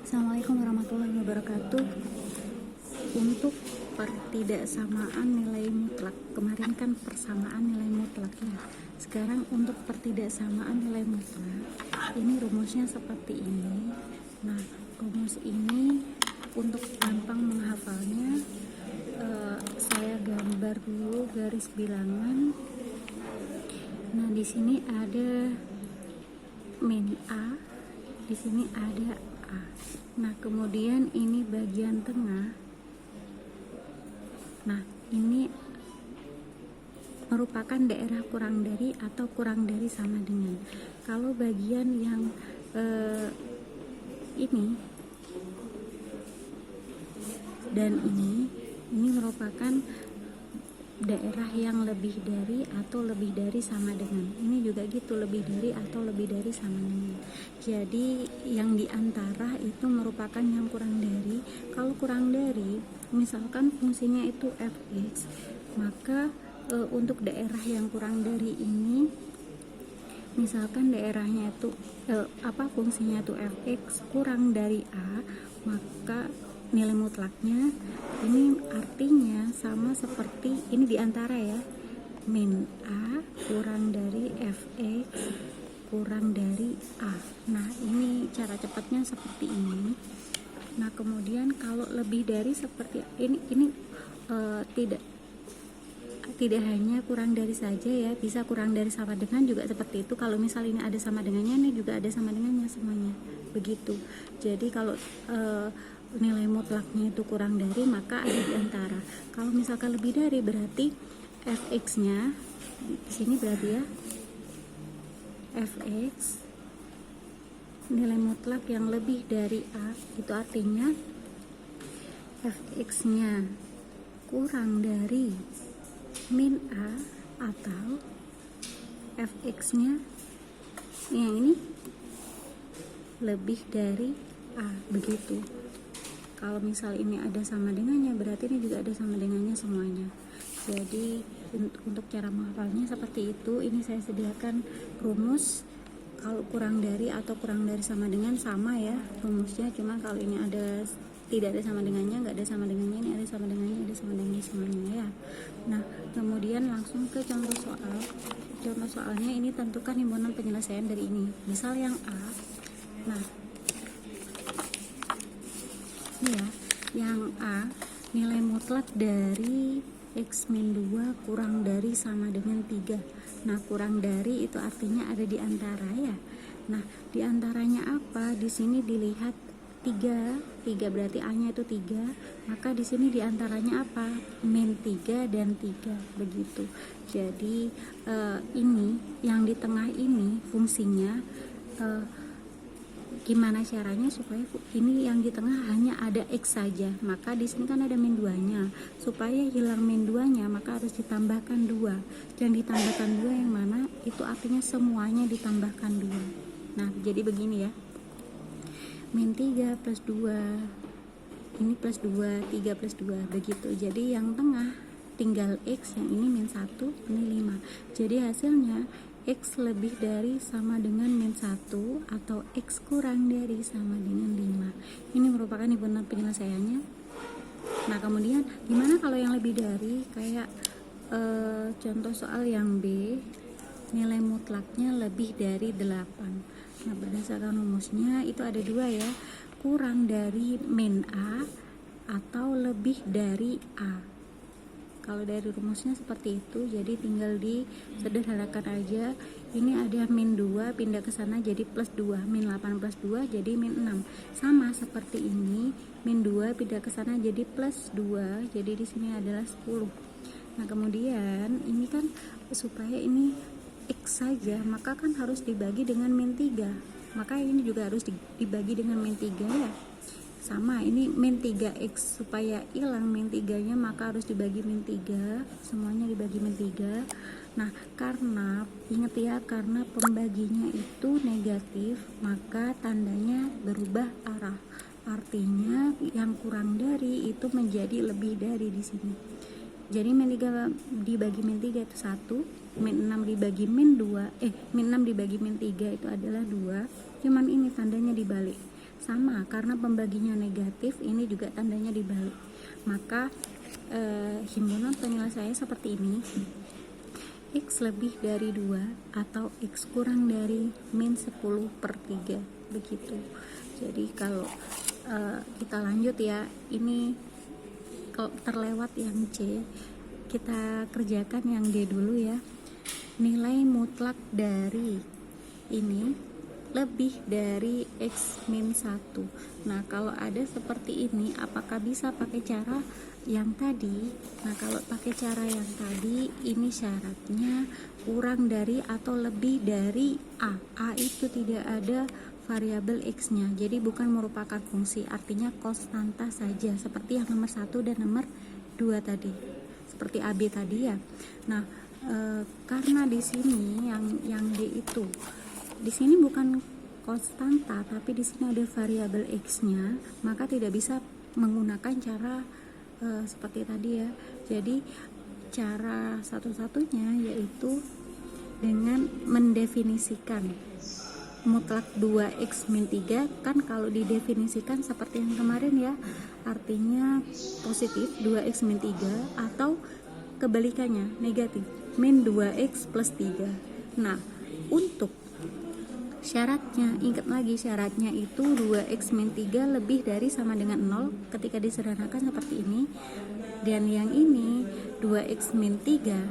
Assalamualaikum warahmatullahi wabarakatuh. Untuk pertidaksamaan nilai mutlak, kemarin kan persamaan nilai mutlak ya. Sekarang untuk pertidaksamaan nilai mutlak, ini rumusnya seperti ini. Nah, rumus ini untuk gampang menghafalnya, saya gambar dulu garis bilangan. Nah, di sini ada min A, di sini ada A. Nah, kemudian ini bagian tengah. Nah, ini merupakan daerah kurang dari atau kurang dari sama dengan. Kalau bagian yang ini dan ini merupakan daerah yang lebih dari atau lebih dari sama dengan. Ini juga gitu, lebih dari atau lebih dari sama dengan. Jadi yang diantara itu merupakan yang kurang dari. Kalau kurang dari, misalkan fungsinya itu fx, maka untuk daerah yang kurang dari ini, misalkan daerahnya itu fungsinya itu fx kurang dari a, maka nilai mutlaknya ini artinya sama seperti ini diantara ya, min a kurang dari fx kurang dari a. Nah, ini cara cepatnya seperti ini. Nah, kemudian kalau lebih dari seperti ini tidak hanya kurang dari saja ya, bisa kurang dari sama dengan juga seperti itu. Kalau misal ini ada sama dengannya, ini juga ada sama dengannya semuanya, begitu. Jadi kalau nilai mutlaknya itu kurang dari, maka ada di antara. Kalau misalkan lebih dari, berarti fx-nya di sini berarti ya fx nilai mutlak yang lebih dari a, itu artinya fx-nya kurang dari min a atau fx-nya yang ini lebih dari a, begitu. Kalau misal ini ada sama dengannya, berarti ini juga ada sama dengannya semuanya. Jadi untuk cara menghafalnya seperti itu. Ini saya sediakan rumus. Kalau kurang dari atau kurang dari sama dengan sama ya rumusnya. Cuma kalau ini ada tidak ada sama dengannya, nggak ada sama dengannya, ini ada sama dengannya, ada sama dengannya semuanya ya. Nah, kemudian langsung ke contoh soal. Contoh soalnya ini tentukan himpunan penyelesaian dari ini. Misal yang A. Nah, ini ya, yang A nilai mutlak dari x min 2 kurang dari sama dengan 3. Nah, kurang dari itu artinya ada di antara ya. Nah, di antaranya apa? Di sini dilihat 3 berarti A-nya itu 3. Maka di sini di antaranya apa? Min 3 dan 3 begitu. Jadi ini yang di tengah ini fungsinya gimana caranya supaya ini yang di tengah hanya ada x saja. Maka di sini kan ada min 2-nya. Supaya hilang min 2-nya, maka harus ditambahkan 2. Yang ditambahkan 2 yang mana? Itu artinya semuanya ditambahkan 2. Nah, jadi begini ya. Min 3 plus 2. Ini plus 2, 3 plus 2 begitu. Jadi yang tengah tinggal x, yang ini min 1, ini 5. Jadi hasilnya x lebih dari sama dengan min 1 atau x kurang dari sama dengan 5. Ini merupakan himpunan penyelesaiannya. Nah, kemudian gimana kalau yang lebih dari, kayak contoh soal yang B, nilai mutlaknya lebih dari 8. Nah, berdasarkan rumusnya itu ada 2 ya, kurang dari min A atau lebih dari A. Kalau dari rumusnya seperti itu, jadi tinggal disederhanakan aja. Ini ada min 2 pindah ke sana jadi plus 2, min 8 plus 2 jadi min 6. Sama seperti ini, min 2 pindah ke sana jadi plus 2, jadi di sini adalah 10. Nah, kemudian ini kan supaya ini x saja, maka kan harus dibagi dengan min 3. Maka ini juga harus dibagi dengan min 3 ya. Sama, ini min 3x, supaya hilang min 3-nya maka harus dibagi min 3, semuanya dibagi min 3. Nah, karena ingat ya, karena pembaginya itu negatif, maka tandanya berubah arah. Artinya yang kurang dari itu menjadi lebih dari di sini. Jadi min 3 dibagi min 3 itu 1, min 6 dibagi min 2, min 6 dibagi min 3 itu adalah 2. Cuman ini tandanya dibalik. sama, karena pembaginya negatif, ini juga tandanya dibalik. Maka himpunan penyelesaiannya seperti ini: X lebih dari 2 atau X kurang dari min 10/3, begitu. Jadi kalau kita lanjut ya, ini kalau terlewat yang C, kita kerjakan yang D dulu ya. Nilai mutlak dari ini lebih dari X min 1. Nah, kalau ada seperti ini, apakah bisa pakai cara yang tadi? Nah, kalau pakai cara yang tadi, ini syaratnya kurang dari atau lebih dari A. A itu tidak ada variabel X-nya, jadi bukan merupakan fungsi, artinya konstanta saja, seperti yang nomor 1 dan nomor 2 tadi, seperti AB tadi ya. Nah, karena di sini yang D itu, di sini bukan konstanta, tapi di sini ada variabel X-nya, maka tidak bisa menggunakan cara seperti tadi ya. Jadi cara satu-satunya yaitu dengan mendefinisikan mutlak 2X min 3, kan kalau didefinisikan seperti yang kemarin ya, artinya positif 2X min 3, atau kebalikannya negatif min 2X plus 3. Nah, untuk syaratnya, ingat lagi syaratnya itu 2X min 3 lebih dari sama dengan 0 ketika disederhanakan seperti ini, dan yang ini 2X min 3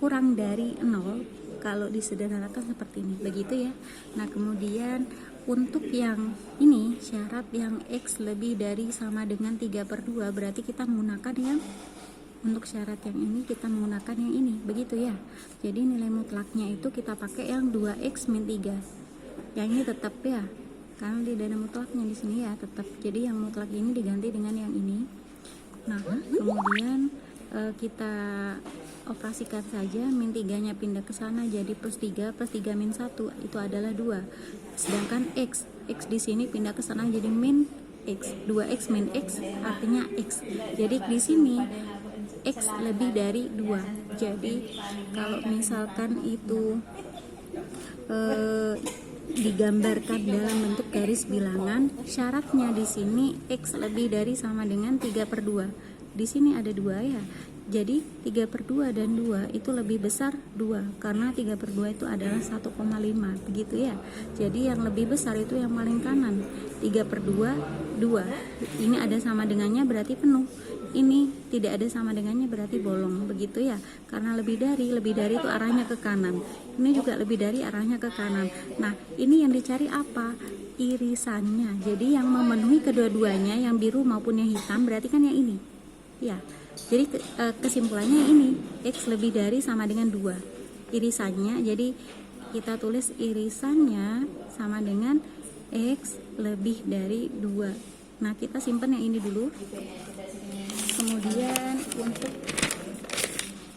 kurang dari 0 kalau disederhanakan seperti ini, begitu ya. Nah, kemudian untuk yang ini, syarat yang X lebih dari sama dengan 3/2, berarti kita menggunakan yang, untuk syarat yang ini kita menggunakan yang ini, begitu ya. Jadi nilai mutlaknya itu kita pakai yang 2X min 3. Yang ini tetap ya, karena tidak ada mutlaknya di sini ya, tetap. Jadi yang mutlak ini diganti dengan yang ini. Nah, kemudian kita operasikan saja, min 3 nya pindah ke sana jadi plus 3 min 1 itu adalah 2. Sedangkan X di sini pindah ke sana jadi min X, 2X min X artinya X. Jadi di sini X lebih dari 2. Jadi kalau misalkan itu digambarkan dalam bentuk garis bilangan, syaratnya di sini X lebih dari sama dengan 3/2. Di sini ada 2 ya. Jadi 3/2 dan 2 itu lebih besar 2, karena 3/2 itu adalah 1,5, begitu ya. Jadi yang lebih besar itu yang paling kanan, 3/2 2. Ini ada sama dengannya berarti penuh. Ini tidak ada sama dengannya berarti bolong, begitu ya. Karena lebih dari itu arahnya ke kanan. Ini juga lebih dari arahnya ke kanan. Nah, ini yang dicari apa? Irisannya. Jadi yang memenuhi kedua-duanya, yang biru maupun yang hitam, berarti kan yang ini. Ya. Jadi kesimpulannya ini, X lebih dari sama dengan 2. Irisannya, jadi kita tulis irisannya sama dengan X lebih dari 2. Nah, kita simpan yang ini dulu. Kemudian untuk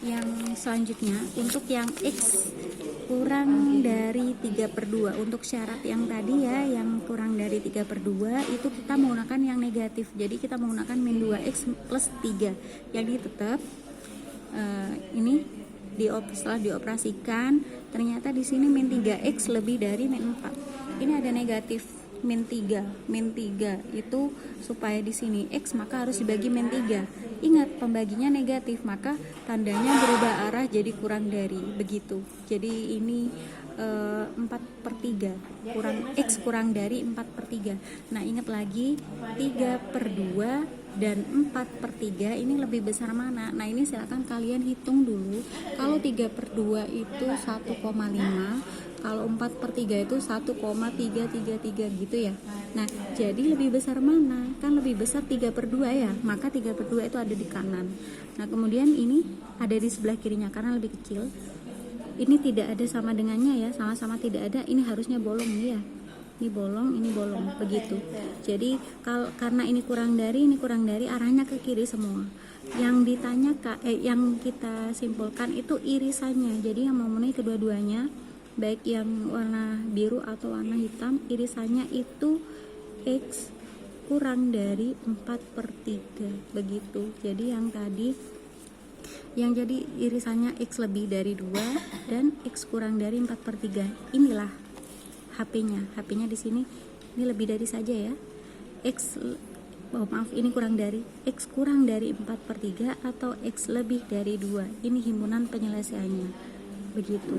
yang selanjutnya, untuk yang X kurang dari 3/2, untuk syarat yang tadi ya, yang kurang dari 3/2 itu kita menggunakan yang negatif. Jadi kita menggunakan min 2X plus 3. Jadi tetap ini setelah dioperasikan, ternyata di sini min 3X lebih dari min 4. Ini ada negatif min 3 itu supaya di sini X maka harus dibagi min 3. Ingat, pembaginya negatif, maka tandanya berubah arah jadi kurang dari, begitu. Jadi ini 4/3, X kurang dari 4/3. Nah, ingat lagi 3/2 dan 4/3 ini lebih besar mana? Nah, ini silakan kalian hitung dulu. Kalau 3/2 itu 1,5, kalau 4/3 itu 1,333 gitu ya. Nah, jadi lebih besar mana? Kan lebih besar 3/2 ya, maka 3/2 itu ada di kanan. Nah, kemudian ini ada di sebelah kirinya karena lebih kecil. Ini tidak ada sama dengannya ya, sama-sama tidak ada. Ini harusnya bolong nih ya. Ini bolong, begitu. Jadi karena ini kurang dari, arahnya ke kiri semua. Yang ditanyakan, yang kita simpulkan itu irisannya. Jadi yang memenuhi kedua-duanya, baik yang warna biru atau warna hitam, irisannya itu X kurang dari 4/3, begitu. Jadi yang tadi yang jadi irisannya X lebih dari 2 dan X kurang dari 4/3, inilah HP-nya di sini ini lebih dari saja ya. X, oh maaf, ini kurang dari, X kurang dari 4/3 atau X lebih dari 2. Ini himpunan penyelesaiannya. Begitu.